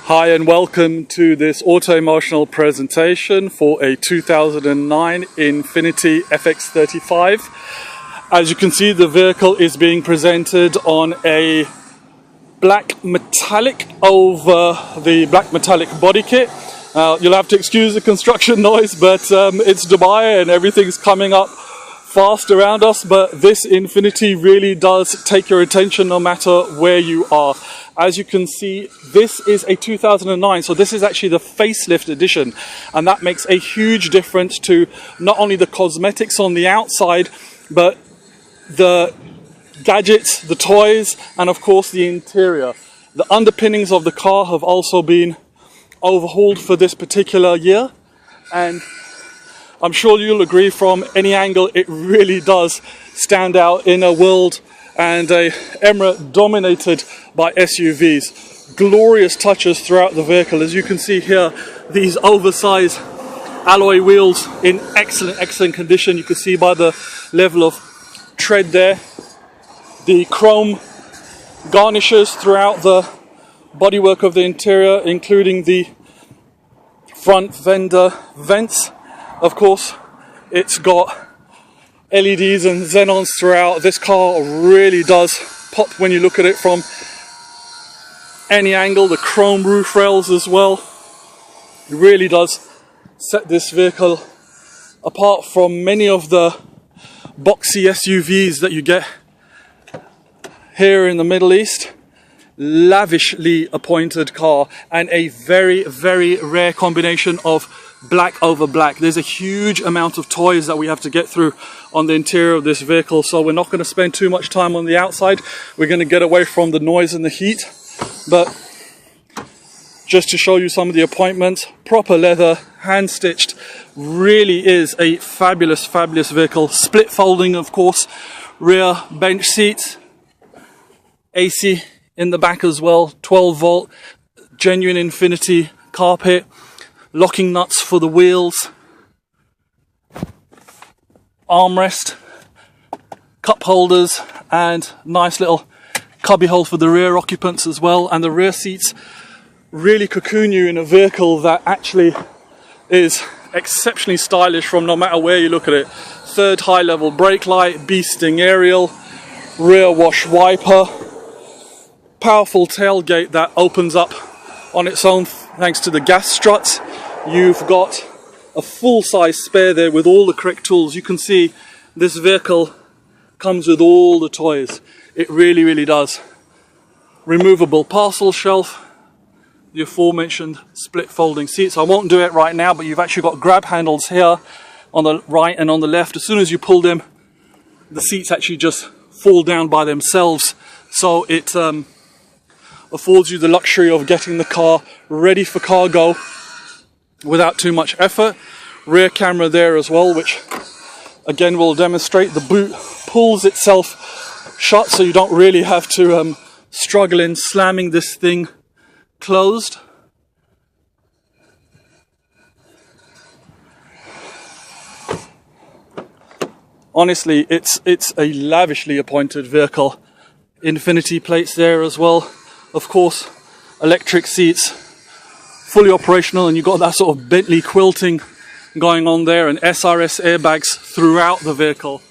Hi and welcome to this Autoemotional presentation for a 2009 Infiniti Fx35. As you can see, the vehicle is being presented on a black metallic over the black metallic body kit. You'll have to excuse the construction noise, but it's Dubai and everything's coming up fast around us, but this Infiniti really does take your attention no matter where you are. As you can see, this is a 2009, so this is actually the facelift edition, and that makes a huge difference to not only the cosmetics on the outside, but the gadgets, the toys, and of course the interior. The underpinnings of the car have also been overhauled for this particular year, and I'm sure you'll agree from any angle it really does stand out in a world and a emirate dominated by SUVs. Glorious touches throughout the vehicle. As you can see here, these oversized alloy wheels in excellent condition. You can see by the level of tread there. The chrome garnishes throughout the bodywork of the interior, including the front fender vents. Of course, it's got LEDs and xenons throughout. This car really does pop when you look at it from any angle. The chrome roof rails as well. It really does set this vehicle apart from many of the boxy SUVs that you get here in the Middle East. Lavishly appointed car, and a very rare combination of black over black. There's a huge amount of toys that we have to get through on the interior of this vehicle, so we're not going to spend too much time on the outside. We're going to get away from the noise and the heat, but just to show you some of the appointments, proper leather, hand stitched, really is a fabulous vehicle. Split folding, of course, rear bench seats, AC in the back as well, 12 volt, genuine Infiniti carpet, locking nuts for the wheels, armrest, cup holders, and nice little cubby hole for the rear occupants as well. And the rear seats really cocoon you in a vehicle that actually is exceptionally stylish from no matter where you look at it. Third high level brake light, bee-sting aerial, rear wash wiper, powerful tailgate that opens up on its own thanks to the gas struts. You've got a full-size spare there with all the correct tools. You can see this vehicle comes with all the toys. It really does. Removable parcel shelf, the aforementioned split folding seats. I won't do it right now, but you've actually got grab handles here on the right and on the left. As soon as you pull them, the seats actually just fall down by themselves. So it affords you the luxury of getting the car ready for cargo without too much effort. Rear camera there as well, which again will demonstrate the boot pulls itself shut, so you don't really have to struggle in slamming this thing closed. Honestly, it's a lavishly appointed vehicle. Infiniti plates there as well. Of course, electric seats, fully operational, and you've got that sort of Bentley quilting going on there, and SRS airbags throughout the vehicle.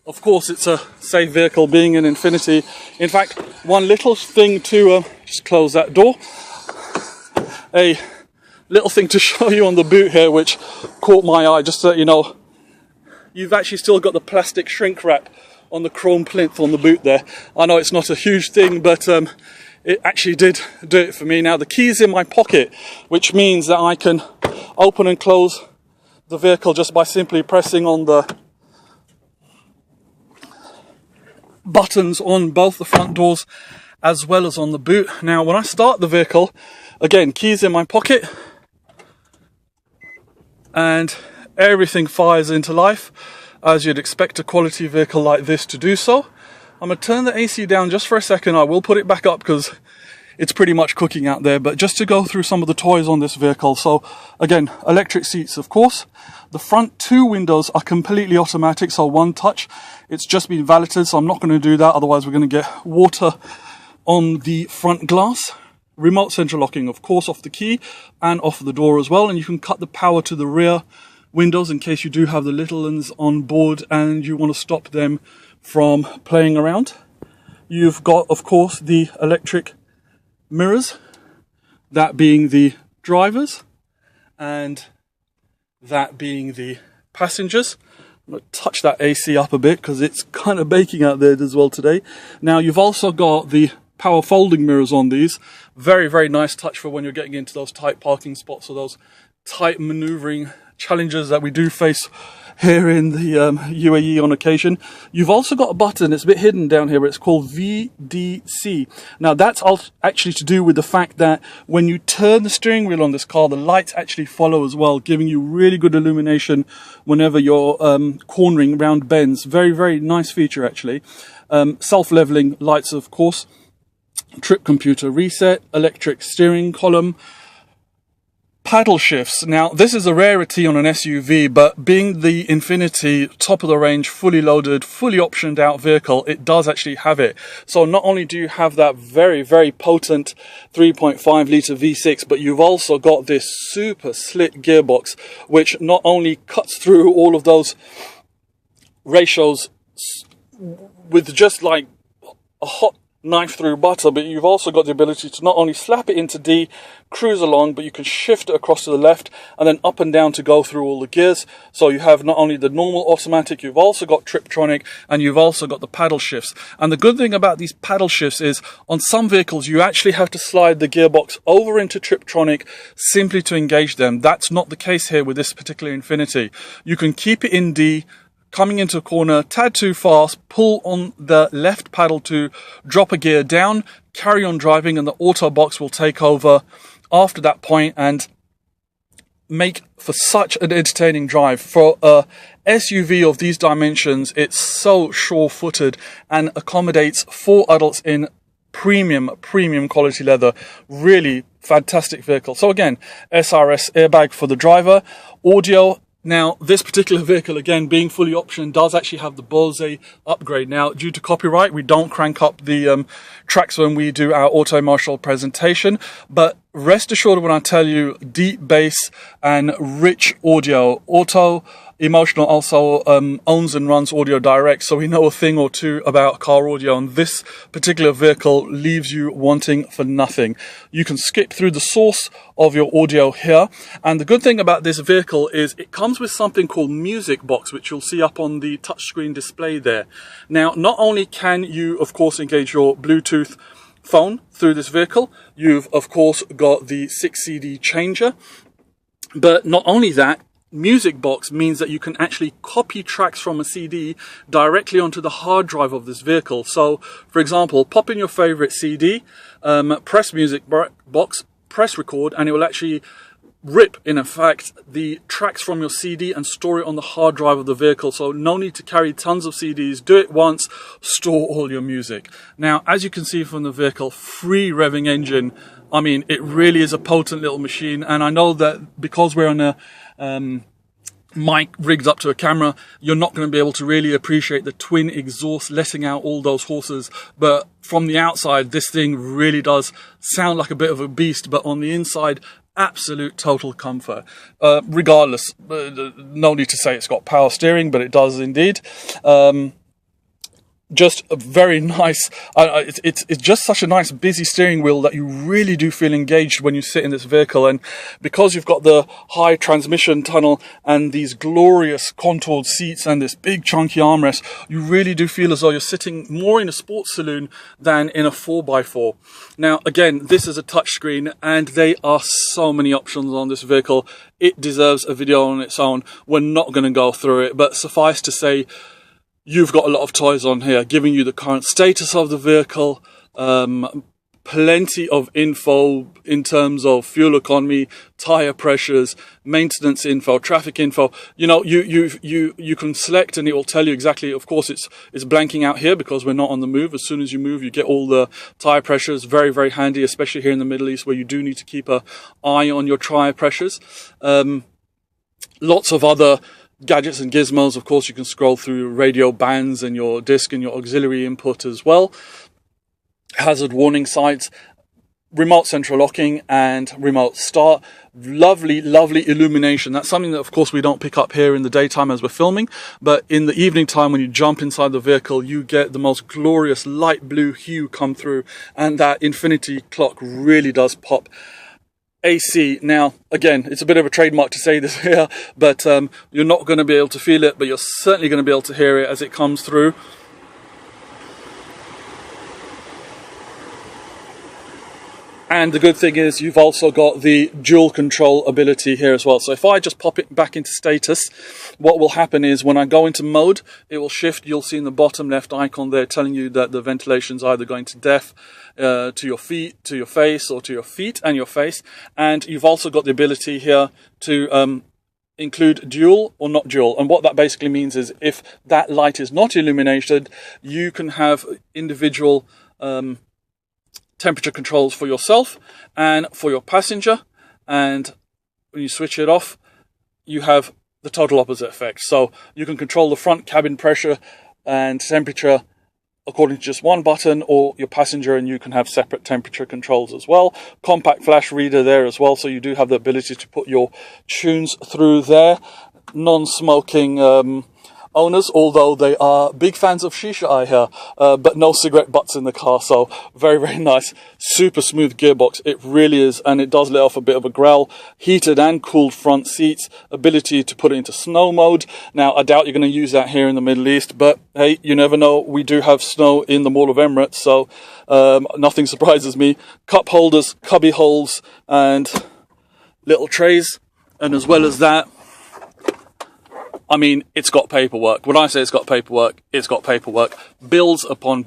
Of course, it's a safe vehicle being an Infiniti. In fact, one little thing to just close that door. A little thing to show you on the boot here, which caught my eye, just so that you know, you've actually still got the plastic shrink wrap on the chrome plinth on the boot there. I know it's not a huge thing, but it actually did do it for me. Now the key's in my pocket, which means that I can open and close the vehicle just by simply pressing on the buttons on both the front doors as well as on the boot. Now when I start the vehicle, again, keys in my pocket, and everything fires into life as you'd expect a quality vehicle like this to do so. I'm going to turn the AC down just for a second. I will put it back up because it's pretty much cooking out there, but just to go through some of the toys on this vehicle. So again, electric seats, of course. The front two windows are completely automatic, so one touch. It's just been valeted, so I'm not going to do that, otherwise we're going to get water on the front glass. remote central locking, of course, off the key and off the door as well. And you can cut the power to the rear windows in case you do have the little ones on board and you want to stop them from playing around. You've got, of course, the electric mirrors, that being the drivers and that being the passengers. I'm going to touch that AC up a bit because it's kind of baking out there as well today. Now you've also got the power folding mirrors on these. Very, very nice touch for when you're getting into those tight parking spots or those tight maneuvering challenges that we do face here in the UAE on occasion. You've also got a button, it's a bit hidden down here, it's called VDC. Now that's actually to do with the fact that when you turn the steering wheel on this car, the lights actually follow as well, giving you really good illumination whenever you're cornering around bends. Very, very nice feature actually. Self-leveling lights, of course. Trip computer reset, electric steering column. Paddle shifts. Now, this is a rarity on an SUV, but being the Infiniti top of the range, fully loaded, fully optioned out vehicle, it does actually have it. So not only do you have that very, very potent 3.5 litre V6, but you've also got this super slick gearbox, which not only cuts through all of those ratios with just like a hot knife through butter, but you've also got the ability to not only slap it into D, cruise along, but you can shift it across to the left and then up and down to go through all the gears. So you have not only the normal automatic, you've also got Triptronic, and you've also got the paddle shifts. And the good thing about these paddle shifts is on some vehicles you actually have to slide the gearbox over into Triptronic simply to engage them. That's not the case here with this particular Infiniti. You can keep it in D, coming into a corner, tad too fast, pull on the left paddle to drop a gear down, carry on driving, and the auto box will take over after that point and make for such an entertaining drive. For a SUV of these dimensions, it's so sure-footed and accommodates 4 adults in premium quality leather. Really fantastic vehicle. So again, SRS airbag for the driver, audio. Now, this particular vehicle, again, being fully optioned, does actually have the Bose upgrade. Now, due to copyright, we don't crank up the tracks when we do our Autoemotional presentation, but rest assured when I tell you deep bass and rich audio. Autoemotional also owns and runs Audio Direct, so we know a thing or two about car audio, and this particular vehicle leaves you wanting for nothing. You can skip through the source of your audio here, and the good thing about this vehicle is it comes with something called Music Box, which you'll see up on the touchscreen display there. Now, not only can you, of course, engage your Bluetooth phone through this vehicle, you've, of course, got the 6 CD changer, but not only that, Music Box means that you can actually copy tracks from a CD directly onto the hard drive of this vehicle. So, for example, pop in your favorite CD, press Music Box, press record, and it will actually rip, in effect, the tracks from your CD and store it on the hard drive of the vehicle. So no need to carry tons of CDs. Do it once, store all your music. Now, as you can see from the vehicle, free revving engine. I mean, it really is a potent little machine. And I know that because we're on a mic rigged up to a camera, you're not going to be able to really appreciate the twin exhaust letting out all those horses, but from the outside this thing really does sound like a bit of a beast, but on the inside, absolute total comfort. Regardless, no need to say it's got power steering, but it does indeed. Just a very nice, it's just such a nice busy steering wheel that you really do feel engaged when you sit in this vehicle. And because you've got the high transmission tunnel and these glorious contoured seats and this big chunky armrest, you really do feel as though you're sitting more in a sports saloon than in a 4x4. Now, again, this is a touchscreen and there are so many options on this vehicle. It deserves a video on its own. We're not going to go through it, but suffice to say, you've got a lot of toys on here, giving you the current status of the vehicle, plenty of info in terms of fuel economy, tire pressures, maintenance info, traffic info. You know, you can select and it will tell you exactly. Of course, it's blanking out here because we're not on the move. As soon as you move, you get all the tire pressures. Very, very handy, especially here in the Middle East where you do need to keep an eye on your tire pressures. Lots of other gadgets and gizmos. Of course, you can scroll through radio bands and your disc and your auxiliary input as well. Hazard warning sights. remote central locking and remote start. Lovely, lovely illumination. That's something that, of course, we don't pick up here in the daytime as we're filming, but in the evening time when you jump inside the vehicle, you get the most glorious light blue hue come through, and that Infiniti clock really does pop. AC, now again, it's a bit of a trademark to say this here, but you're not going to be able to feel it, but you're certainly going to be able to hear it as it comes through. And the good thing is you've also got the dual control ability here as well. So if I just pop it back into status, what will happen is when I go into mode, it will shift. You'll see in the bottom left icon there telling you that the ventilation's either going to deaf, to your feet, to your face, or to your feet and your face. And you've also got the ability here to include dual or not dual. And what that basically means is if that light is not illuminated, you can have individual temperature controls for yourself and for your passenger, and when you switch it off, you have the total opposite effect. So you can control the front cabin pressure and temperature according to just one button, or your passenger, and you can have separate temperature controls as well. Compact flash reader there as well, so you do have the ability to put your tunes through there. Non-smoking owners, although they are big fans of shisha, I hear, but no cigarette butts in the car, so very, very nice. Super smooth gearbox, it really is, and it does let off a bit of a growl. Heated and cooled front seats, ability to put it into snow mode. Now, I doubt you're going to use that here in the Middle East, but hey, you never know. We do have snow in the Mall of Emirates, so nothing surprises me. Cup holders, cubby holes, and little trays, and as well as that, I mean, it's got paperwork. When I say it's got paperwork, it's got paperwork. Bills upon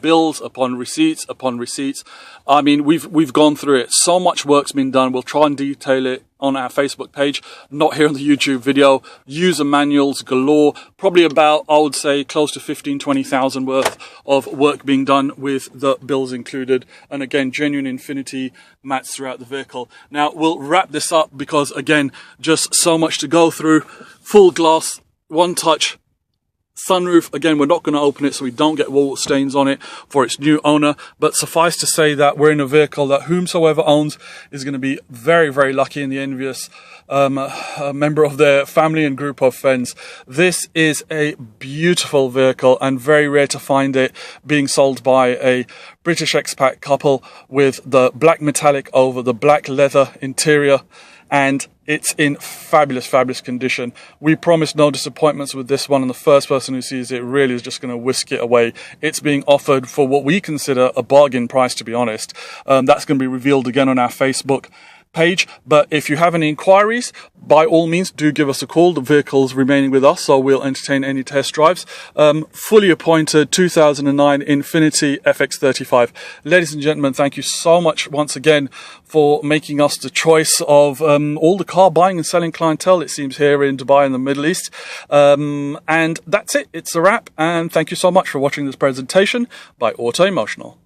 receipts upon receipts. I mean, we've gone through it. So much work's been done. We'll try and detail it on our Facebook page, not here on the YouTube video. User manuals galore. Probably about, I would say, close to 15,000-20,000 worth of work being done with the bills included. And again, genuine Infiniti mats throughout the vehicle. Now, we'll wrap this up because, again, just so much to go through. Full glass, one touch sunroof. Again, we're not going to open it so we don't get wall stains on it for its new owner, but suffice to say that we're in a vehicle that whomsoever owns is going to be very, very lucky and the envious member of their family and group of friends. This is a beautiful vehicle and very rare to find it being sold by a British expat couple with the black metallic over the black leather interior, and it's in fabulous, fabulous condition. We promise no disappointments with this one, and the first person who sees it really is just going to whisk it away. It's being offered for what we consider a bargain price, to be honest. That's going to be revealed again on our Facebook page, but if you have any inquiries, by all means do give us a call. The vehicle's remaining with us, so we'll entertain any test drives. Fully appointed 2009 Infiniti Fx35. Ladies and gentlemen, thank you so much once again for making us the choice of all the car buying and selling clientele, it seems, here in Dubai and the Middle East. And that's it, it's a wrap, and thank you so much for watching this presentation by Autoemotional.